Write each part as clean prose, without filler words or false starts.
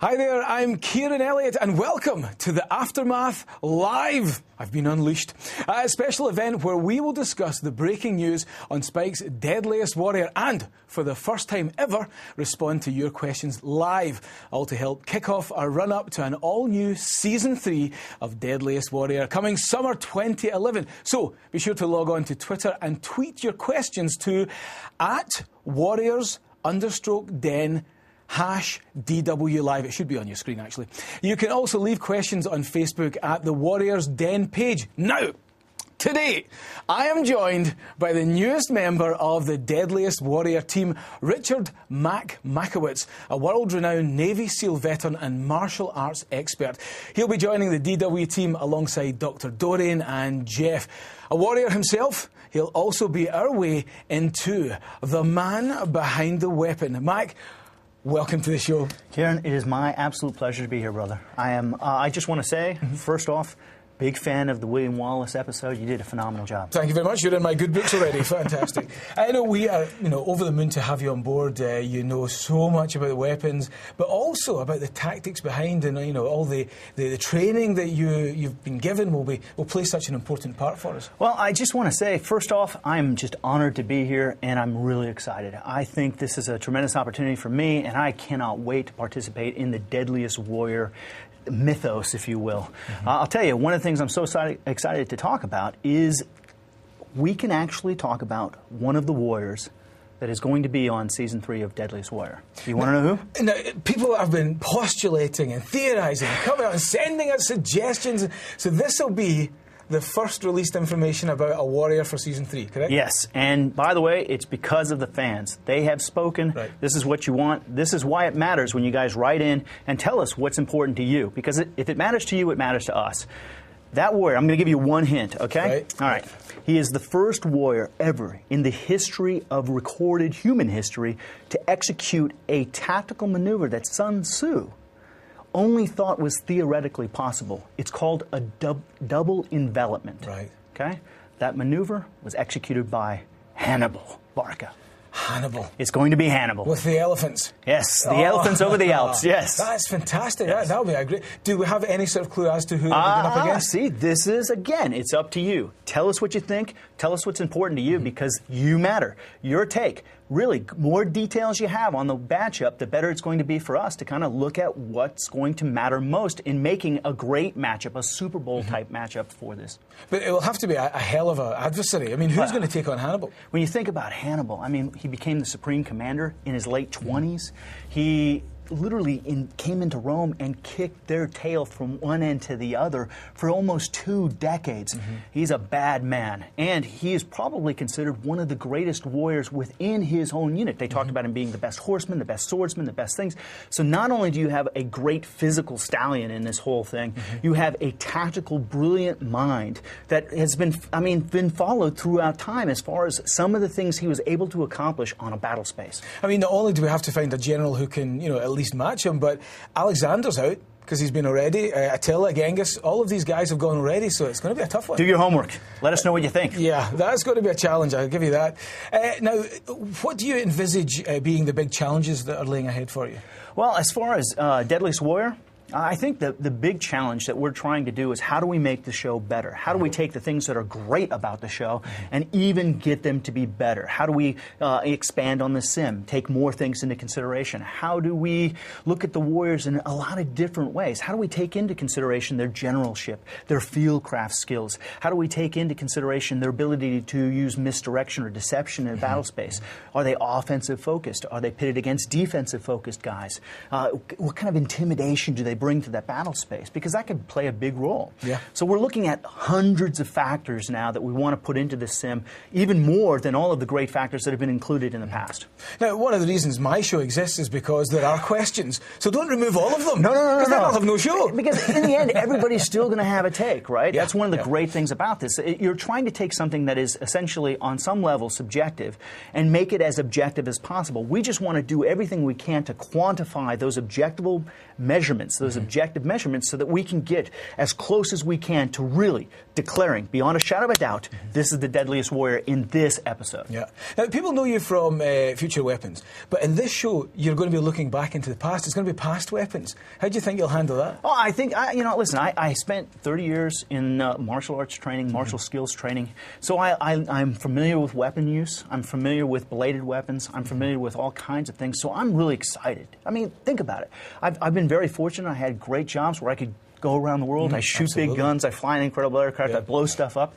Hi there, I'm Kieran Elliott and welcome to the Aftermath Live. I've been unleashed. A special event where we will discuss the breaking news on Spike's Deadliest Warrior and, for the first time ever, respond to your questions live. All to help kick off our run-up to an all-new Season 3 of Deadliest Warrior coming summer 2011. So be sure to log on to Twitter and tweet your questions to @Warriors_Den #DW Live. It should be on your screen, actually. You can also leave questions on Facebook at the Warriors Den page. Now, today, I am joined by the newest member of the Deadliest Warrior team, Richard "Mack" Mackowitz, a world-renowned Navy SEAL veteran and martial arts expert. He'll be joining the DW team alongside Dr. Doreen and Jeff. A warrior himself, he'll also be our way into the man behind the weapon. Mack, welcome to the show. Kieran, it is my absolute pleasure to be here, brother. I just want to say, first off, big fan of the William Wallace episode. You did a phenomenal job. Thank you very much. You're in my good books already. Fantastic. I know we are, over the moon to have you on board. You know so much about the weapons, but also about the tactics behind and, all the training that you've been given will play such an important part for us. Well, I just want to say, first off, I'm just honored to be here, and I'm really excited. I think this is a tremendous opportunity for me, and I cannot wait to participate in the Deadliest Warrior mythos, if you will. I'll tell you, one of the things I'm so excited to talk about is we can actually talk about one of the warriors that is going to be on Season 3 of Deadliest Warrior. Do you want to know who? Now, people have been postulating and theorising and coming out and sending us suggestions. So this will be the first released information about a warrior for Season 3, correct? Yes, and by the way, it's because of the fans. They have spoken. Right. This is what you want. This is why it matters when you guys write in and tell us what's important to you. Because if it matters to you, it matters to us. That warrior, I'm going to give you one hint, okay? Right. All right. He is the first warrior ever in the history of recorded human history to execute a tactical maneuver that Sun Tzu only thought was theoretically possible. It's called a double envelopment. Right. Okay? That maneuver was executed by Hannibal Barca. Hannibal. It's going to be Hannibal. With the elephants. Yes, the elephants over the Alps, yes. That's fantastic. Yes. That'll be a great... Do we have any sort of clue as to who they're going up against? See, this is, again, it's up to you. Tell us what you think. Tell us what's important to you because you matter. Your take. Really, more details you have on the matchup, the better it's going to be for us to kind of look at what's going to matter most in making a great matchup, a Super Bowl-type matchup for this. But it will have to be a hell of an adversary. I mean, who's going to take on Hannibal? When you think about Hannibal, I mean, he became the Supreme Commander in his late 20s. He literally came into Rome and kicked their tail from one end to the other for almost 2 decades. He's a bad man, and he is probably considered one of the greatest warriors within his own unit. They talked about him being the best horseman, the best swordsman, the best things. So not only do you have a great physical stallion in this whole thing, you have a tactical, brilliant mind that has been followed throughout time as far as some of the things he was able to accomplish on a battle space. I mean, not only do we have to find a general who can, at least match him, but Alexander's out because he's been already. Attila, Genghis, all of these guys have gone already, so it's going to be a tough one. Do your homework. Let us know what you think. Yeah, that's going to be a challenge, I'll give you that. Now, what do you envisage being the big challenges that are laying ahead for you? Well, as far as Deadliest Warrior, I think the big challenge that we're trying to do is how do we make the show better? How do we take the things that are great about the show and even get them to be better? How do we expand on the sim, take more things into consideration? How do we look at the Warriors in a lot of different ways? How do we take into consideration their generalship, their fieldcraft skills? How do we take into consideration their ability to use misdirection or deception in battle space? Are they offensive focused? Are they pitted against defensive focused guys? What kind of intimidation do they bring to that battle space? Because that could play a big role. Yeah. So we're looking at hundreds of factors now that we want to put into this sim, even more than all of the great factors that have been included in the past. Now, one of the reasons my show exists is because there are questions. So don't remove all of them. No. Because then I'll have no show. Because in the end, everybody's still going to have a take, right? Yeah. That's one of the great things about this. You're trying to take something that is essentially, on some level, subjective and make it as objective as possible. We just want to do everything we can to quantify those objectable measurements, those those objective measurements so that we can get as close as we can to really declaring, beyond a shadow of a doubt, this is the deadliest warrior in this episode. Yeah. Now, people know you from Future Weapons, but in this show, you're going to be looking back into the past. It's going to be past weapons. How do you think you'll handle that? Oh, I think, listen, I spent 30 years in martial arts training, martial skills training, so I'm familiar with weapon use. I'm familiar with bladed weapons. I'm familiar with all kinds of things, so I'm really excited. I mean, think about it. I've been very fortunate. I had great jobs where I could go around the world. I shoot big guns. I fly an incredible aircraft. I blow stuff up.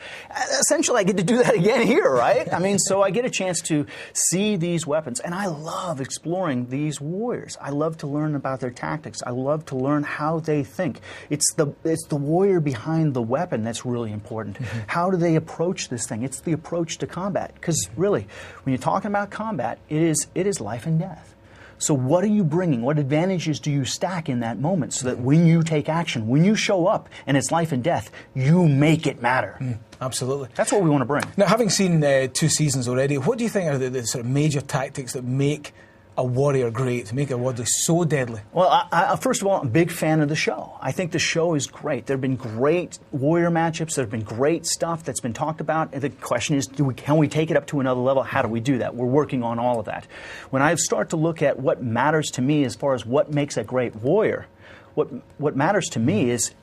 Essentially, I get to do that again here, right? I mean, so I get a chance to see these weapons, and I love exploring these warriors. I love to learn about their tactics. I love to learn how they think. It's the warrior behind the weapon that's really important. How do they approach this thing? It's the approach to combat. Because really, when you're talking about combat, it is life and death. So what are you bringing? What advantages do you stack in that moment so that when you take action, when you show up and it's life and death, you make it matter? Absolutely. That's what we want to bring. Now, having seen 2 seasons already, what do you think are the sort of major tactics that make a warrior great, make a warrior so deadly? Well, first of all, I'm a big fan of the show. I think the show is great. There have been great warrior matchups. There have been great stuff that's been talked about. And the question is, can we take it up to another level? How do we do that? We're working on all of that. When I start to look at what matters to me as far as what makes a great warrior, what matters to me is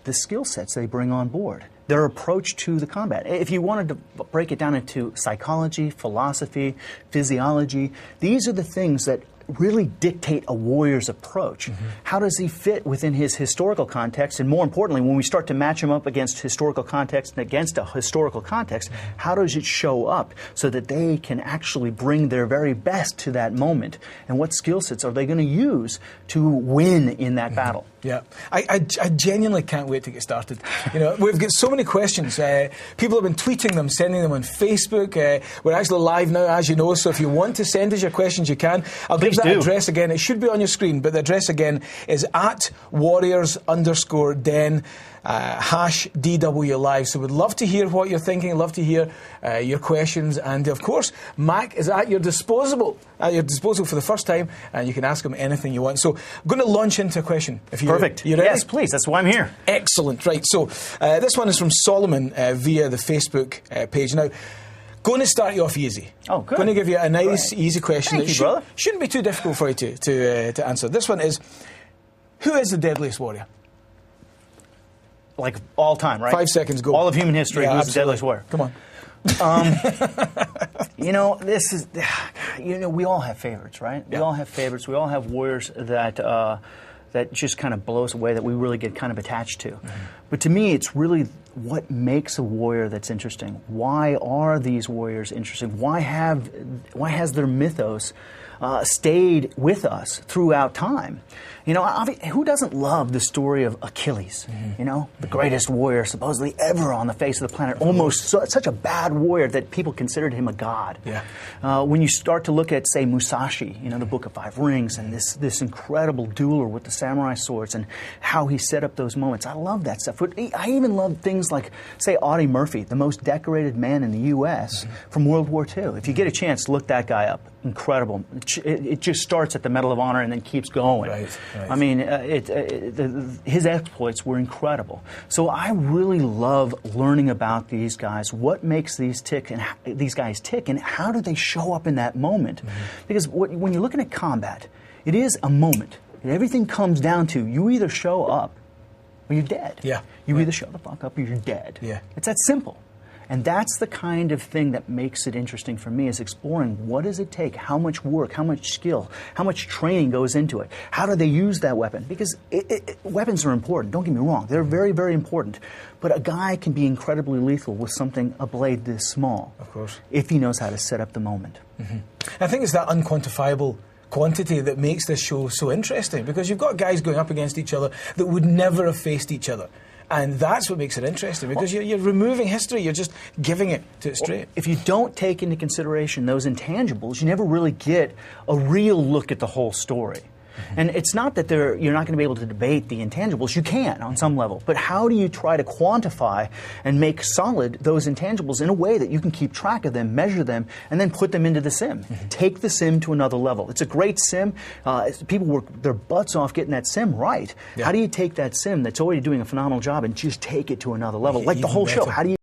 the skill sets they bring on board, their approach to the combat. If you wanted to break it down into psychology, philosophy, physiology, these are the things that really dictate a warrior's approach. How does he fit within his historical context? And more importantly, when we start to match him up against historical context and against a historical context, how does it show up so that they can actually bring their very best to that moment? And what skill sets are they going to use to win in that battle? Yeah, I genuinely can't wait to get started. You know, we've got so many questions. People have been tweeting them, sending them on Facebook. We're actually live now, as you know, so if you want to send us your questions, you can. I'll give that address again. It should be on your screen, but the address again is @warriors_den. #DW Live. So we'd love to hear what you're thinking, love to hear your questions, and of course, Mac is at your disposal for the first time, and you can ask him anything you want. So I'm going to launch into a question. If Perfect. You ready? Yes, please. That's why I'm here. Excellent. Right. So this one is from Solomon via the Facebook page. Now, going to start you off easy. Oh, good. Going to give you a nice, easy question Thank that you, brother. shouldn't be too difficult for you to answer. This one is, who is the deadliest warrior? Like all time, right? 5 seconds, go. All of human history, Yeah, who's the deadliest warrior? Come on. This is, we all have favorites, right? Yeah. We all have favorites. We all have warriors that just kind of blow us away, that we really get kind of attached to. But to me, it's really what makes a warrior that's interesting. Why are these warriors interesting? Why has their mythos stayed with us throughout time? You know, who doesn't love the story of Achilles? You know, the greatest warrior supposedly ever on the face of the planet. Almost such a bad warrior that people considered him a god. Yeah. When you start to look at, say, Musashi, you know, the Book of Five Rings, and this incredible dueler with the samurai swords, and how he set up those moments. I love that stuff. I even love things like, say, Audie Murphy, the most decorated man in the U.S. from World War II. If you get a chance, look that guy up. Incredible. It just starts at the Medal of Honor and then keeps going. Right. I mean, his exploits were incredible. So I really love learning about these guys, what makes these guys tick, and how do they show up in that moment. Because when you're looking at combat, it is a moment. Everything comes down to you either show up or you're dead. Yeah. You either show the fuck up or you're dead. Yeah. It's that simple. And that's the kind of thing that makes it interesting for me, is exploring what does it take, how much work, how much skill, how much training goes into it. How do they use that weapon? Because weapons are important, don't get me wrong. They're very, very important. But a guy can be incredibly lethal with a blade this small. Of course. If he knows how to set up the moment. I think it's that unquantifiable quantity that makes this show so interesting, because you've got guys going up against each other that would never have faced each other. And that's what makes it interesting, because you're removing history, you're just giving it to it straight. If you don't take into consideration those intangibles, you never really get a real look at the whole story. And it's not that you're not going to be able to debate the intangibles. You can on some level. But how do you try to quantify and make solid those intangibles in a way that you can keep track of them, measure them, and then put them into the sim? Take the sim to another level. It's a great sim. People work their butts off getting that sim right. How do you take that sim that's already doing a phenomenal job and just take it to another level? Like the whole show. How do you